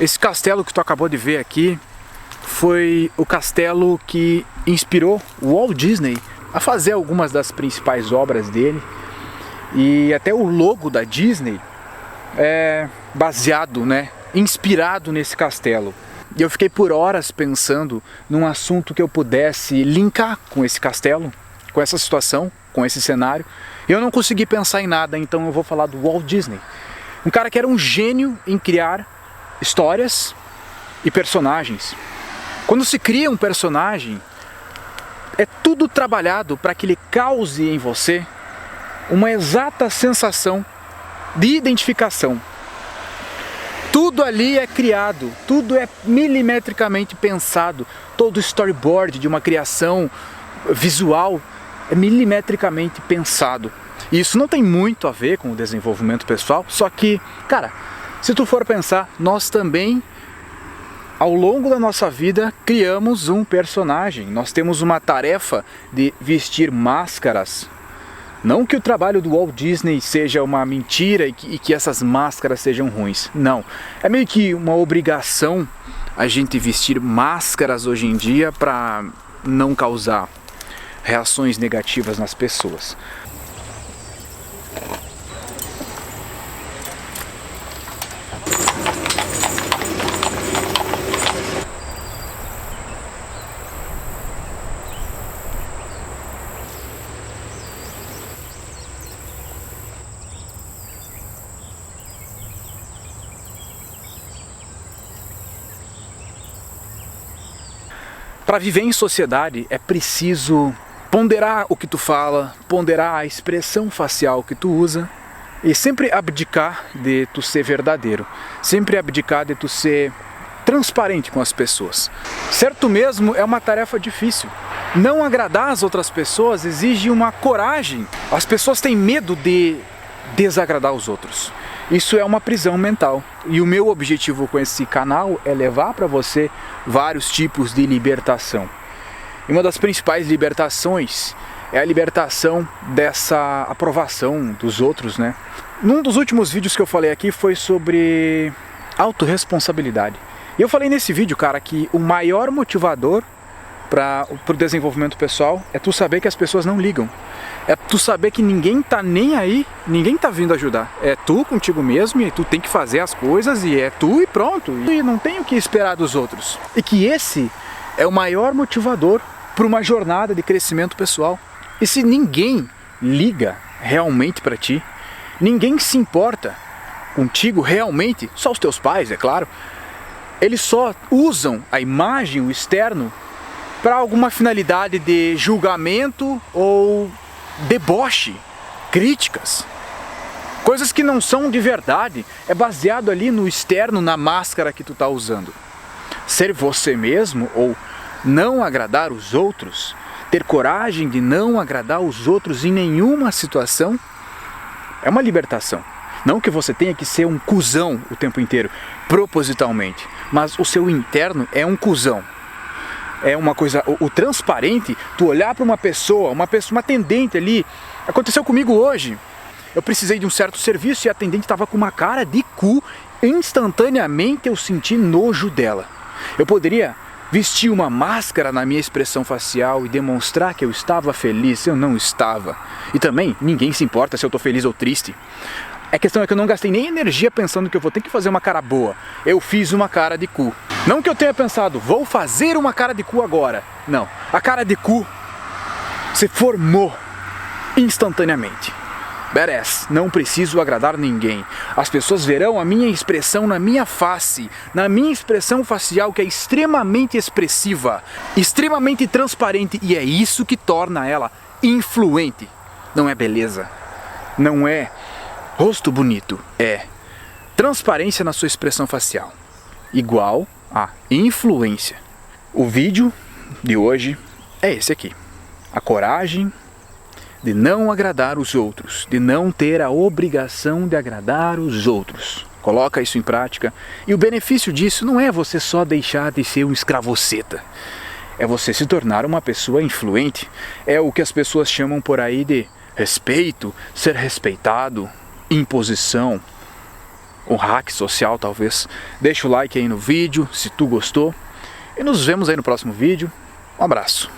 Esse castelo que tu acabou de ver aqui foi o castelo que inspirou o Walt Disney a fazer algumas das principais obras dele. E até o logo da Disney é baseado, inspirado nesse castelo. E eu fiquei por horas pensando num assunto que eu pudesse linkar com esse castelo, com essa situação, com esse cenário. E eu não consegui pensar em nada, então eu vou falar do Walt Disney. Um cara que era um gênio em criar histórias e personagens. Quando se cria um personagem, é tudo trabalhado para que ele cause em você uma exata sensação de identificação. Tudo ali é criado, tudo é milimetricamente pensado. Todo o storyboard de uma criação visual é milimetricamente pensado. E isso não tem muito a ver com o desenvolvimento pessoal, só que, cara, se tu for pensar, nós também, ao longo da nossa vida, criamos um personagem. Nós temos uma tarefa de vestir máscaras. Não que o trabalho do Walt Disney seja uma mentira e que essas máscaras sejam ruins. Não. É meio que uma obrigação a gente vestir máscaras hoje em dia para não causar reações negativas nas pessoas. Para viver em sociedade é preciso ponderar o que tu fala, ponderar a expressão facial que tu usa e sempre abdicar de tu ser verdadeiro, sempre abdicar de tu ser transparente com as pessoas. Certo mesmo, é uma tarefa difícil. Não agradar as outras pessoas exige uma coragem. As pessoas têm medo de desagradar os outros. Isso é uma prisão mental. E o meu objetivo com esse canal é levar para você vários tipos de libertação. E uma das principais libertações é a libertação dessa aprovação dos outros, Num dos últimos vídeos que eu falei aqui foi sobre autorresponsabilidade. E eu falei nesse vídeo, cara, que o maior motivador para o desenvolvimento pessoal é tu saber que as pessoas não ligam. É tu saber que ninguém tá nem aí, ninguém tá vindo ajudar. É tu contigo mesmo e tu tem que fazer as coisas e é tu e pronto. E não tem o que esperar dos outros. E que esse é o maior motivador para uma jornada de crescimento pessoal. E se ninguém liga realmente para ti, ninguém se importa contigo realmente, só os teus pais, é claro, eles só usam a imagem, o externo, para alguma finalidade de julgamento ou deboche, críticas. Coisas que não são de verdade, é baseado ali no externo, na máscara que tu tá usando. Ser você mesmo ou não agradar os outros, ter coragem de não agradar os outros em nenhuma situação, é uma libertação. Não que você tenha que ser um cuzão o tempo inteiro, propositalmente, mas o seu interno é um cuzão. É uma coisa, o transparente, tu olhar para uma pessoa, uma atendente ali, aconteceu comigo hoje. Eu precisei de um certo serviço e a atendente estava com uma cara de cu, instantaneamente eu senti nojo dela. Eu poderia vestir uma máscara na minha expressão facial e demonstrar que eu estava feliz, eu não estava. E também, ninguém se importa se eu estou feliz ou triste. A questão é que eu não gastei nem energia pensando que eu vou ter que fazer uma cara boa. Eu fiz uma cara de cu. Não que eu tenha pensado, vou fazer uma cara de cu agora. Não, a cara de cu se formou instantaneamente. Badass, não preciso agradar ninguém. As pessoas verão a minha expressão na minha face, na minha expressão facial que é extremamente expressiva, extremamente transparente e é isso que torna ela influente. Não é beleza, não é rosto bonito, é transparência na sua expressão facial, igual a influência. O vídeo de hoje é esse aqui. A coragem de não agradar os outros, de não ter a obrigação de agradar os outros. Coloca isso em prática e o benefício disso não é você só deixar de ser um escravoceta. É você se tornar uma pessoa influente. É o que as pessoas chamam por aí de respeito, ser respeitado, imposição. um hack social talvez. Deixa o like aí no vídeo se tu gostou e nos vemos aí no próximo vídeo. Um abraço.